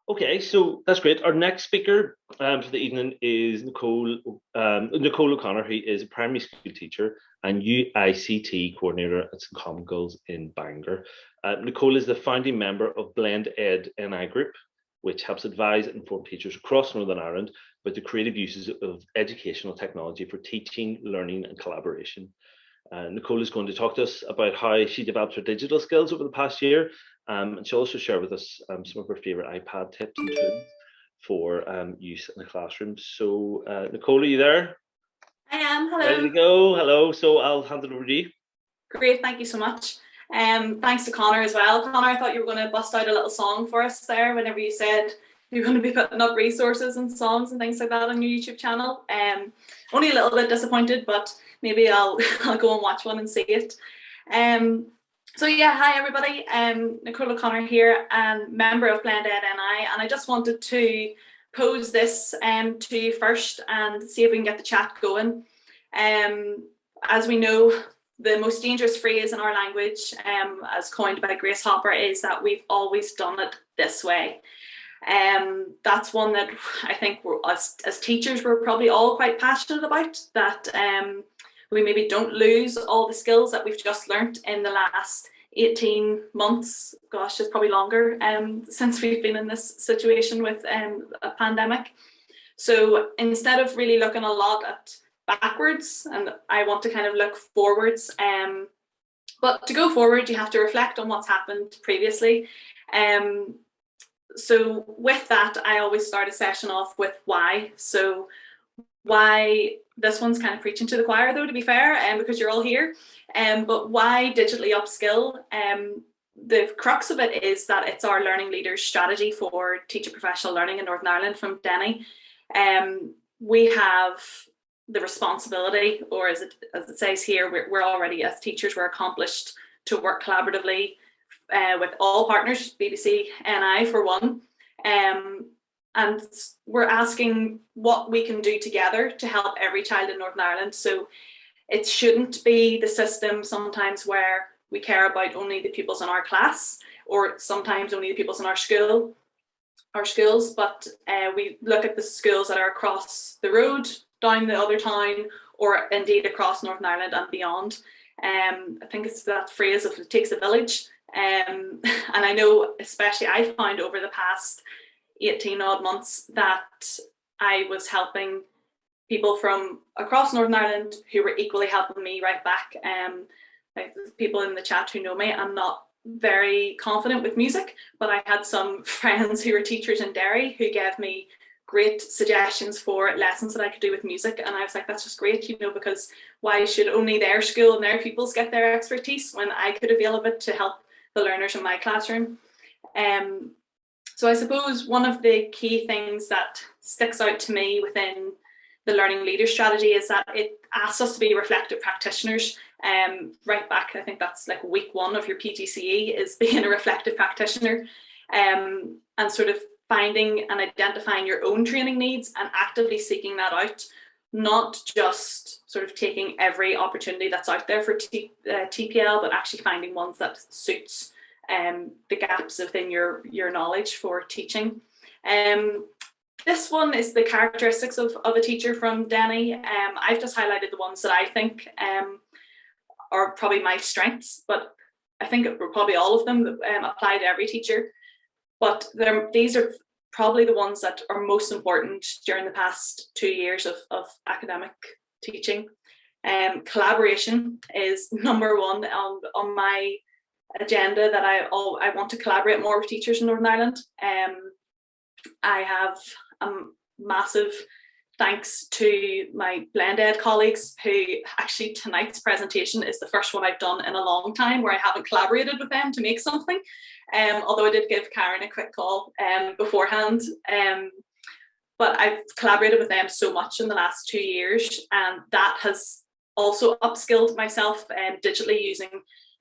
Okay, so that's great. Our next speaker for the evening is Nicole O'Connor, who is a primary school teacher and UICT coordinator at St Common Girls in Bangor. Nicole is the founding member of Blend Ed NI Group, which helps advise and inform teachers across Northern Ireland about the creative uses of educational technology for teaching, learning, and collaboration. Nicole is going to talk to us about how she developed her digital skills over the past year, and she'll also share with us some of her favourite iPad tips and tools for use in the classroom. So, Nicole, are you there? I am. Ready to Hello. go? Hello. So I'll hand it over to you. Great. Thank you so much. Thanks to Connor as well. Connor, I thought you were going to bust out a little song for us there whenever you said you're going to be putting up resources and songs and things like that on your YouTube channel. Only a little bit disappointed, but maybe I'll I'll go and watch one and see it. So yeah, hi everybody. Nicole O'Connor here, and member of Blend Ed NI, and I just wanted to pose this to you first and see if we can get the chat going. As we know, the most dangerous phrase in our language, as coined by Grace Hopper, is that we've always done it this way. That's one that I think as teachers, we're probably all quite passionate about, that we maybe don't lose all the skills that we've just learnt in the last 18 months. Gosh, it's probably longer since we've been in this situation with a pandemic. So instead of really looking a lot at backwards, and I want to kind of look forwards. But to go forward, you have to reflect on what's happened previously. So with that, I always start a session off with why. So why, this one's kind of preaching to the choir though, to be fair, because you're all here. But why digitally upskill? The crux of it is that it's our learning leaders strategy for teacher professional learning in Northern Ireland from Denny. We have the responsibility, or as it says here, we're already, as teachers, we're accomplished to work collaboratively with all partners, BBC, NI for one, and we're asking what we can do together to help every child in Northern Ireland. So it shouldn't be the system sometimes where we care about only the pupils in our class, or sometimes only the pupils in our schools, but we look at the schools that are across the road, down the other town, or indeed across Northern Ireland and beyond. I think it's that phrase of it takes a village. And I know, especially I found over the past 18 odd months that I was helping people from across Northern Ireland who were equally helping me right back. Like people in the chat who know me, I'm not very confident with music, but I had some friends who were teachers in Derry who gave me great suggestions for lessons that I could do with music, and I was like, that's just great, because why should only their school and their pupils get their expertise when I could avail of it to help the learners in my classroom? So I suppose one of the key things that sticks out to me within the learning leader strategy is that it asks us to be reflective practitioners. Right back, I think that's like week one of your PGCE is being a reflective practitioner, and sort of finding and identifying your own training needs and actively seeking that out, not just sort of taking every opportunity that's out there for TPL, but actually finding ones that suits the gaps within your knowledge for teaching. This one is the characteristics of a teacher from Denny. I've just highlighted the ones that I think are probably my strengths, but I think probably all of them apply to every teacher. But these are probably the ones that are most important during the past 2 years of academic teaching. Collaboration is number one on my agenda, that I want to collaborate more with teachers in Northern Ireland. I have massive thanks to my Blend Ed colleagues, who actually tonight's presentation is the first one I've done in a long time where I haven't collaborated with them to make something. Although I did give Karen a quick call beforehand. But I've collaborated with them so much in the last 2 years, and that has also upskilled myself digitally using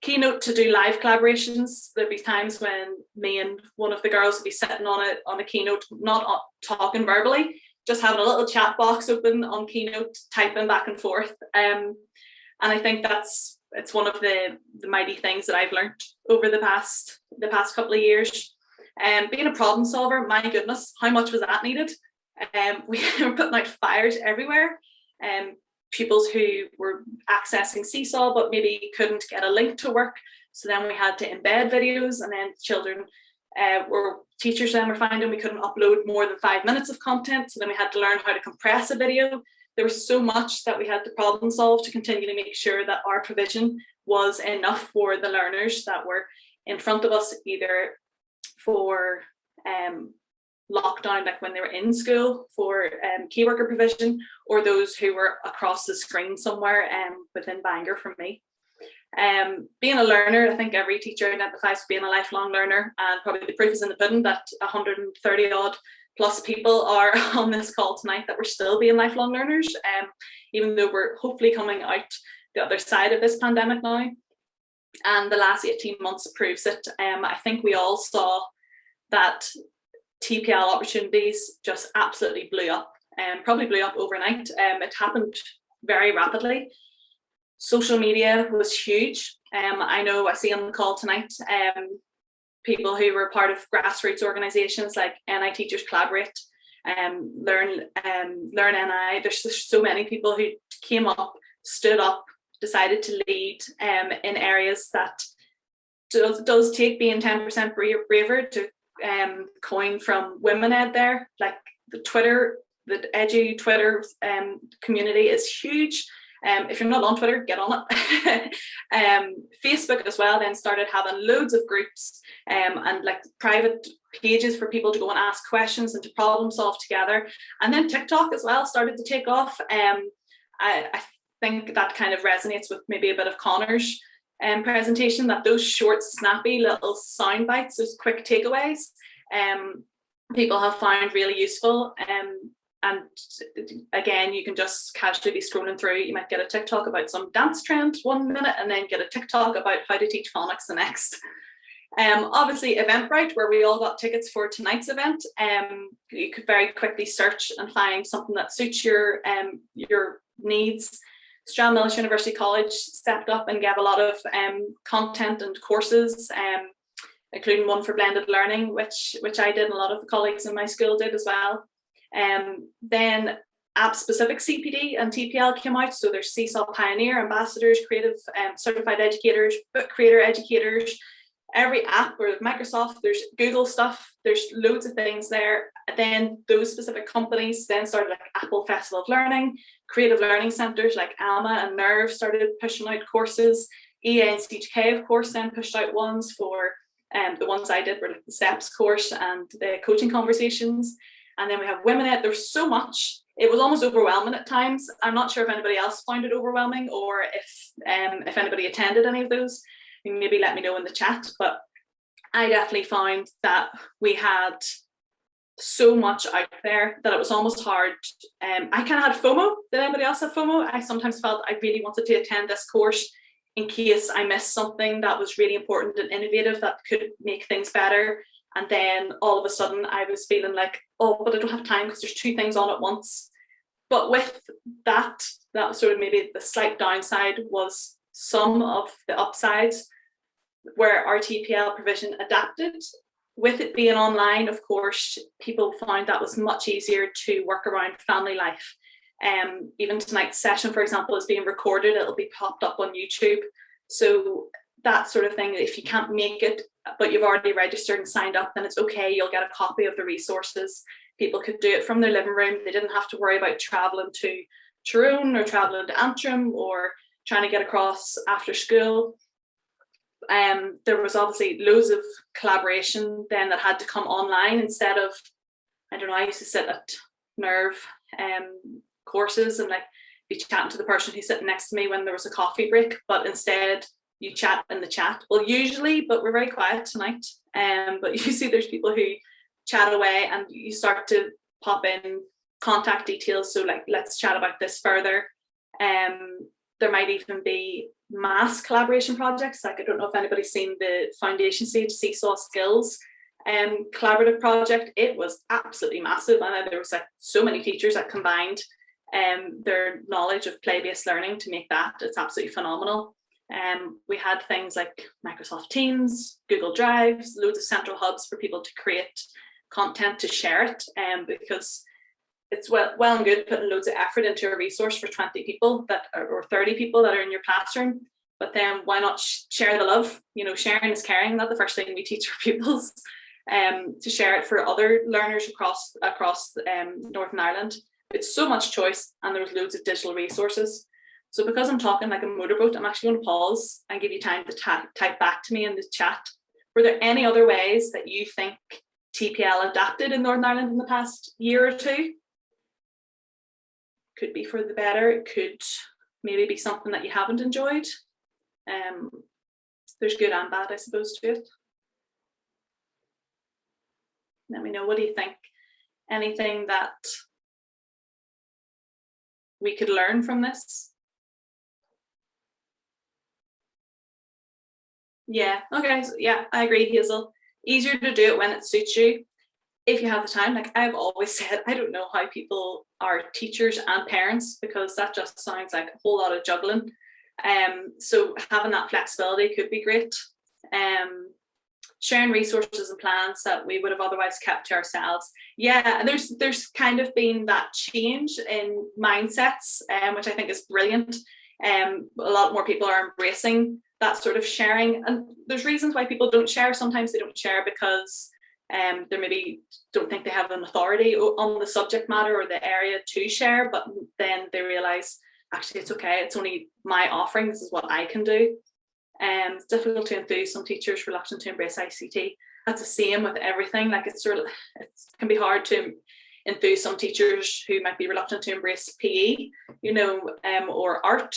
Keynote to do live collaborations. There'd be times when me and one of the girls would be sitting on a Keynote, not talking verbally, just having a little chat box open on Keynote, typing back and forth. And I think it's one of the mighty things that I've learned over the past couple of years. Being a problem solver, my goodness, how much was that needed? We were putting out fires everywhere. Pupils who were accessing Seesaw but maybe couldn't get a link to work. So then we had to embed videos, and then children teachers then were finding we couldn't upload more than 5 minutes of content. So then we had to learn how to compress a video. There was so much that we had to problem solve to continue to make sure that our provision was enough for the learners that were in front of us, either for lockdown, like when they were in school, for key worker provision, or those who were across the screen somewhere within Bangor from me. Being a learner, I think every teacher identifies being a lifelong learner, and probably the proof is in the pudding that 130 odd plus people are on this call tonight that we're still being lifelong learners, even though we're hopefully coming out the other side of this pandemic now. And the last 18 months proves it. I think we all saw that TPL opportunities just absolutely blew up, probably blew up overnight. It happened very rapidly. Social media was huge. I know I see on the call tonight people who were part of grassroots organisations like NI Teachers Collaborate, Learn NI. There's so many people who came up, stood up, decided to lead in areas that does take being 10% braver to coin from women out there. Like the edu Twitter community is huge. If you're not on Twitter, get on it. Facebook as well then started having loads of groups and like private pages for people to go and ask questions and to problem solve together. And then TikTok as well started to take off. I think that kind of resonates with maybe a bit of Connor's presentation, that those short, snappy little sound bites, those quick takeaways, people have found really useful. And again, you can just casually be scrolling through. You might get a TikTok about some dance trend 1 minute and then get a TikTok about how to teach phonics the next. Obviously, Eventbrite, where we all got tickets for tonight's event, you could very quickly search and find something that suits your needs. Stranmillis University College stepped up and gave a lot of content and courses, including one for blended learning, which I did and a lot of the colleagues in my school did as well. Then app-specific CPD and TPL came out, so there's Seesaw Pioneer, Ambassadors, Creative Certified Educators, Book Creator Educators, every app, or Microsoft, there's Google stuff, there's loads of things there. Then those specific companies then started, like Apple Festival of Learning, creative learning centres like ALMA and Nerve started pushing out courses. EA and CHK, of course, then pushed out ones for the ones I did were like the STEPS course and the coaching conversations. And then we have Women Ed. There's so much. It was almost overwhelming at times. I'm not sure if anybody else found it overwhelming, or if anybody attended any of those. Maybe let me know in the chat. But I definitely found that we had so much out there that it was almost hard. I kind of had FOMO. Did anybody else have FOMO? I sometimes felt I really wanted to attend this course in case I missed something that was really important and innovative that could make things better. And then all of a sudden I was feeling like, oh, but I don't have time because there's two things on at once. But with that was sort of maybe the slight downside was some of the upsides where our TPL provision adapted. With it being online, of course, people found that was much easier to work around family life. Even tonight's session, for example, is being recorded. It'll be popped up on YouTube. So that sort of thing, if you can't make it, but you've already registered and signed up, then it's okay. You'll get a copy of the resources. People could do it from their living room. They didn't have to worry about traveling to Tyrone or traveling to Antrim or trying to get across after school. There was obviously loads of collaboration then that had to come online instead of, I don't know, I used to sit at Nerve courses and like be chatting to the person who's sitting next to me when there was a coffee break, but instead you chat in the chat. Well, usually, but we're very quiet tonight. But you see there's people who chat away and you start to pop in contact details. So like, let's chat about this further. There might even be mass collaboration projects. Like, I don't know if anybody's seen the foundation stage Seesaw Skills collaborative project. It was absolutely massive. And there was like so many teachers that combined their knowledge of play-based learning to make that. It's absolutely phenomenal. We had things like Microsoft Teams, Google Drives, loads of central hubs for people to create content to share it, because it's well and good putting loads of effort into a resource for 20 people or 30 people that are in your classroom, but then why not share the love? Sharing is caring. That's the first thing we teach our pupils, to share it for other learners across Northern Ireland. It's so much choice, and there's loads of digital resources. So because I'm talking like a motorboat, I'm actually going to pause and give you time to type back to me in the chat. Were there any other ways that you think TPL adapted in Northern Ireland in the past year or two? Could be for the better. It could maybe be something that you haven't enjoyed. There's good and bad, I suppose, to it. Let me know, what do you think? Anything that we could learn from this? Yeah, okay, so yeah, I agree, Hazel. Easier to do it when it suits you. If you have the time, like I've always said, I don't know how people are teachers and parents, because that just sounds like a whole lot of juggling. So having that flexibility could be great. Sharing resources and plans that we would have otherwise kept to ourselves. Yeah, and there's kind of been that change in mindsets, which I think is brilliant. A lot more people are embracing that sort of sharing, and there's reasons why people don't share. Sometimes they don't share because they maybe don't think they have an authority on the subject matter or the area to share, but then they realize actually it's okay, it's only my offering, this is what I can do. It's difficult to enthuse some teachers, reluctant to embrace ICT. That's the same with everything. Like it can be hard to enthuse some teachers who might be reluctant to embrace PE, or art.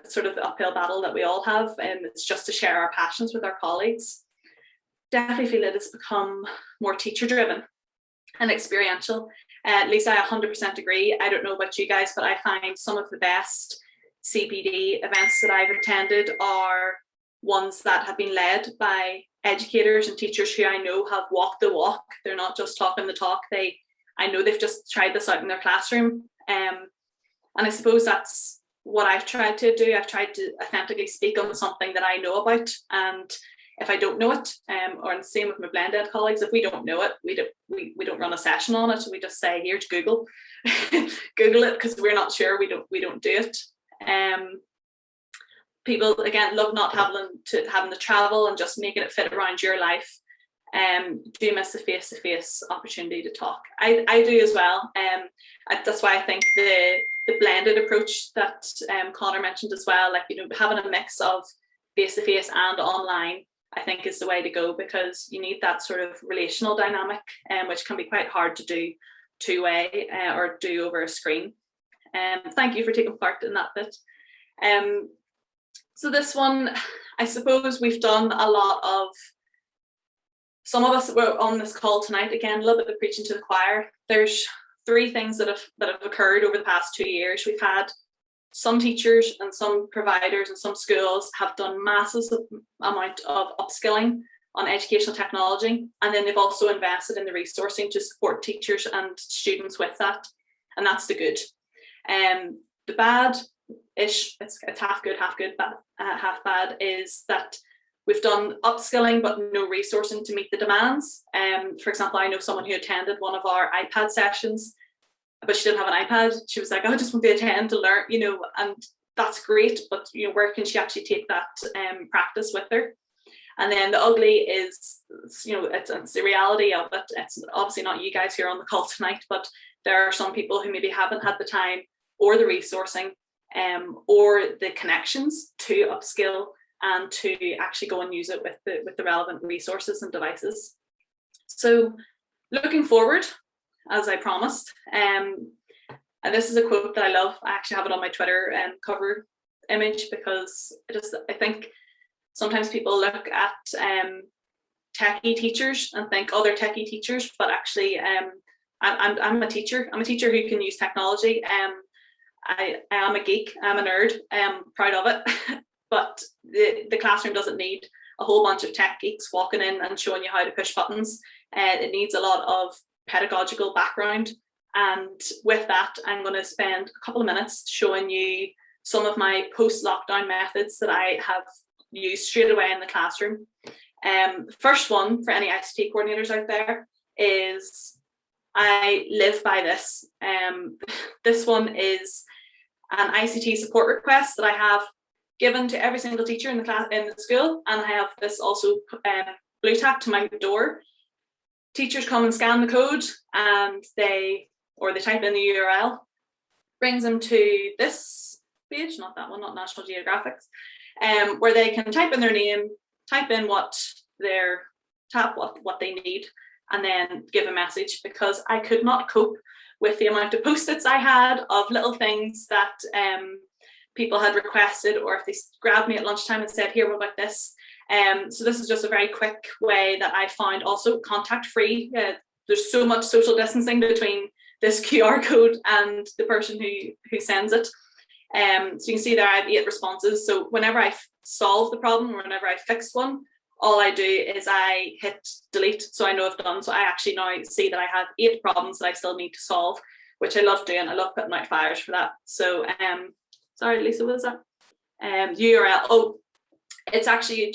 Sort of the uphill battle that we all have, and it's just to share our passions with our colleagues. Definitely feel it has become more teacher driven and experiential. Lisa, I 100% agree. I don't know about you guys, but I find some of the best CPD events that I've attended are ones that have been led by educators and teachers who I know have walked the walk. They're not just talking the talk. I know they've just tried this out in their classroom. And I suppose that's what I've tried to do. I've tried to authentically speak on something that I know about, and if I don't know it, or the same with my blended colleagues, if we don't know it, we don't run a session on it. We just say, here's Google, Google it, because we're not sure. We don't do it. People again love not having to travel and just making it fit around your life. Do miss the face-to-face opportunity to talk. I do as well. That's why I think the blended approach that Connor mentioned as well, like having a mix of face-to-face and online, I think is the way to go, because you need that sort of relational dynamic, which can be quite hard to do two-way or do over a screen. Thank you for taking part in that bit. So this one, I suppose we've done a lot of, some of us were on this call tonight, again, a little bit of preaching to the choir. There's three things that have occurred over the past 2 years. We've had some teachers and some providers and some schools have done massive amount of upskilling on educational technology, and then they've also invested in the resourcing to support teachers and students with that, and that's the good. The bad-ish, it's half good, half bad, is that we've done upskilling but no resourcing to meet the demands. For example, I know someone who attended one of our iPad sessions, but she didn't have an iPad. She was like, I just want to attend to learn, and that's great, but where can she actually take that practice with her? And then the ugly is, it's the reality of it. It's obviously not you guys here on the call tonight, but there are some people who maybe haven't had the time or the resourcing or the connections to upskill and to actually go and use it with the relevant resources and devices. So looking forward, as I promised, and this is a quote that I love. I actually have it on my Twitter cover image, because I think sometimes people look at techie teachers and think, oh, they're techie teachers, but actually I'm a teacher. I'm a teacher who can use technology. I am a geek. I'm a nerd. I'm proud of it. But the classroom doesn't need a whole bunch of tech geeks walking in and showing you how to push buttons. It needs a lot of pedagogical background. And with that, I'm going to spend a couple of minutes showing you some of my post-lockdown methods that I have used straight away in the classroom. The first one for any ICT coordinators out there is I live by this. This one is an ICT support request that I have given to every single teacher in the class in the school, and I have this also blue tacked to my door. Teachers come and scan the code, and they type in the URL, brings them to this page, not that one, not National Geographic, where they can type in their name, type in what they need, and then give a message, because I could not cope with the amount of post-its I had of little things that people had requested, or if they grabbed me at lunchtime and said, here, what about this? So this is just a very quick way that I found, also contact-free. There's so much social distancing between this QR code and the person who sends it. So you can see there I have 8 responses. So whenever I solve the problem, or whenever I fix one, all I do is I hit delete, so I know I've done. So I actually now see that I have 8 problems that I still need to solve, which I love doing. I love putting out fires for that. So sorry, Lisa, what was that? URL. Oh, it's actually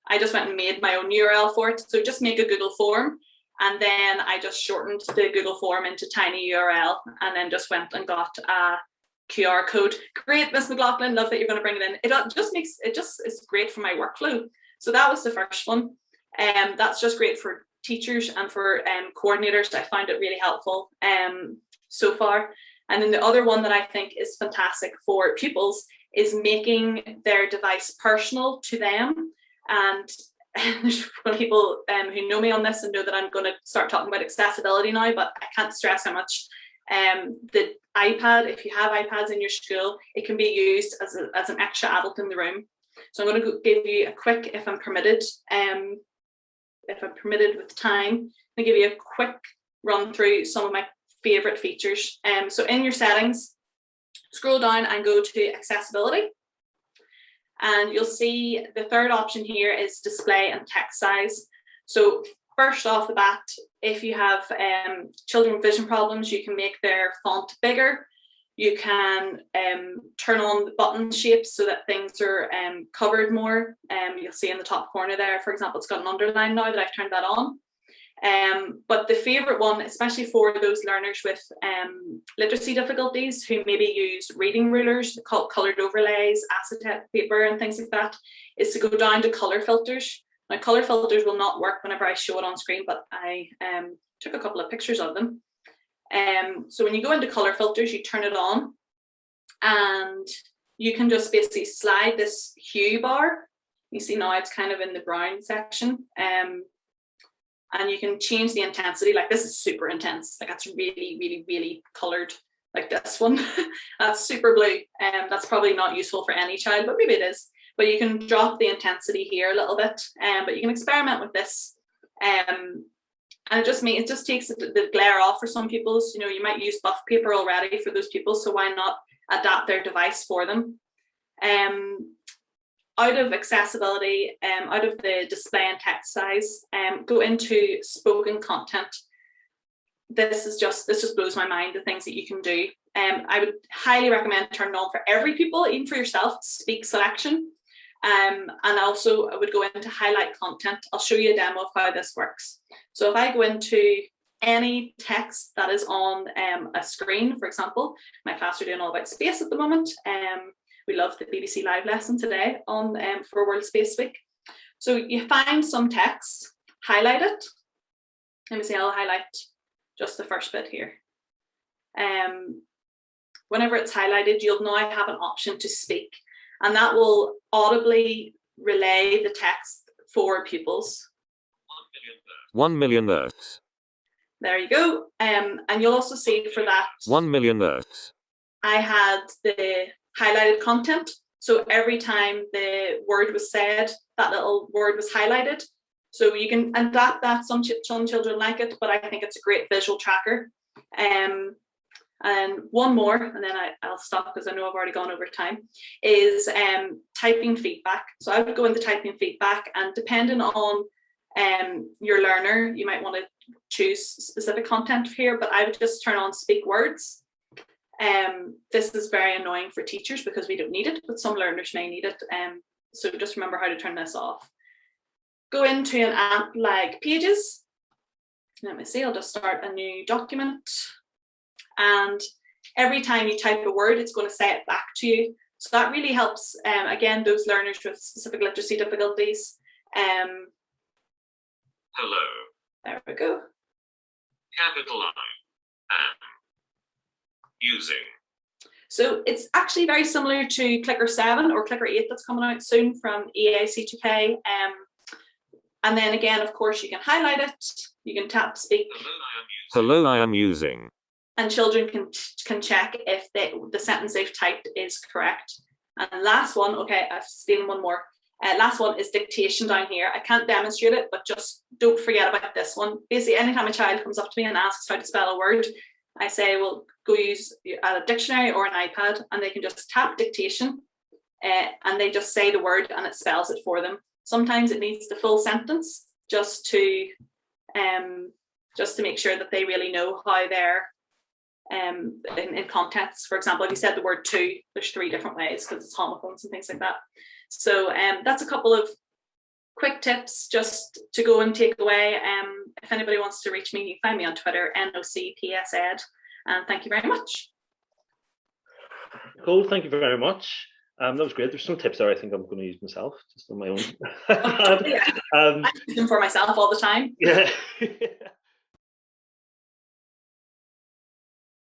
I just went and made my own URL for it. So just make a Google form, and then I just shortened the Google form into tiny URL, and then just went and got a QR code. Great, Miss McLaughlin, love that you're going to bring it in. It just is great for my workflow. So that was the first one. That's just great for teachers and for coordinators. I found it really helpful so far. And then the other one that I think is fantastic for pupils is making their device personal to them. And there's people who know me on this and know that I'm going to start talking about accessibility now, but I can't stress how much the iPad, if you have iPads in your school, it can be used as an extra adult in the room. So I'm going to give you a quick, if I'm permitted with time, I'm going to give you a quick run through some of my favorite features. So in your settings, scroll down and go to accessibility. And you'll see the third option here is display and text size. So first off the bat, if you have children with vision problems, you can make their font bigger. You can turn on the button shapes so that things are covered more. You'll see in the top corner there, for example, it's got an underline now that I've turned that on. But the favorite one, especially for those learners with literacy difficulties who maybe use reading rulers, colored overlays, acetate paper and things like that, is to go down to color filters. Now, color filters will not work whenever I show it on screen, but I took a couple of pictures of them. So when you go into color filters, you turn it on, and you can just basically slide this hue bar. You see now it's kind of in the brown section. And you can change the intensity. Like, this is super intense. Like, that's really, really, really colored. Like this one, that's super blue. That's probably not useful for any child, but maybe it is. But you can drop the intensity here a little bit. But you can experiment with this. And it just takes the glare off for some people. So, you might use buff paper already for those people. So why not adapt their device for them? Out of accessibility, out of the display and text size, go into spoken content. This just blows my mind, the things that you can do. I would highly recommend turning on for every pupil, even for yourself, speak selection. And also I would go into highlight content. I'll show you a demo of how this works. So if I go into any text that is on a screen, for example, my class are doing all about space at the moment. We love the BBC Live lesson today on for World Space Week. So you find some text, highlight it. Let me see, I'll highlight just the first bit here. Whenever it's highlighted, you'll now have an option to speak, and that will audibly relay the text for pupils. 1 million Earths. There you go. And you'll also see for that 1 million Earths. I had the highlighted content. So every time the word was said, that little word was highlighted. So you can adapt that. Some children like it, but I think it's a great visual tracker. And one more, and then I'll stop because I know I've already gone over time, is typing feedback. So I would go into typing feedback, and depending on your learner, you might want to choose specific content here, but I would just turn on speak words. This is very annoying for teachers because we don't need it, but some learners may need it. So just remember how to turn this off. Go into an app like Pages. Let me see, I'll just start a new document. And every time you type a word, it's going to say it back to you. So that really helps, again, those learners with specific literacy difficulties. Hello. There we go. Capital I. Am. Using. So it's actually very similar to Clicker 7 or Clicker 8 that's coming out soon from EAC2K. And then again, of course, you can highlight it. You can tap speak. Hello, I am using. And children can check if the sentence they've typed is correct. And last one, okay, I've stolen one more. Last one is dictation down here. I can't demonstrate it, but just don't forget about this one. Basically, anytime a child comes up to me and asks how to spell a word, I say, well, go use a dictionary or an iPad, and they can just tap dictation and they just say the word and it spells it for them. Sometimes it needs the full sentence just to make sure that they really know how they're in context. For example, if you said the word to, there's 3 different ways because it's homophones and things like that. So that's a couple of quick tips just to go and take away. If anybody wants to reach me, you can find me on Twitter, NOCPSEd. And thank you very much. Nicole, thank you very much. That was great. There's some tips there I think I'm going to use myself, just on my own. Yeah. I use them for myself all the time. Yeah.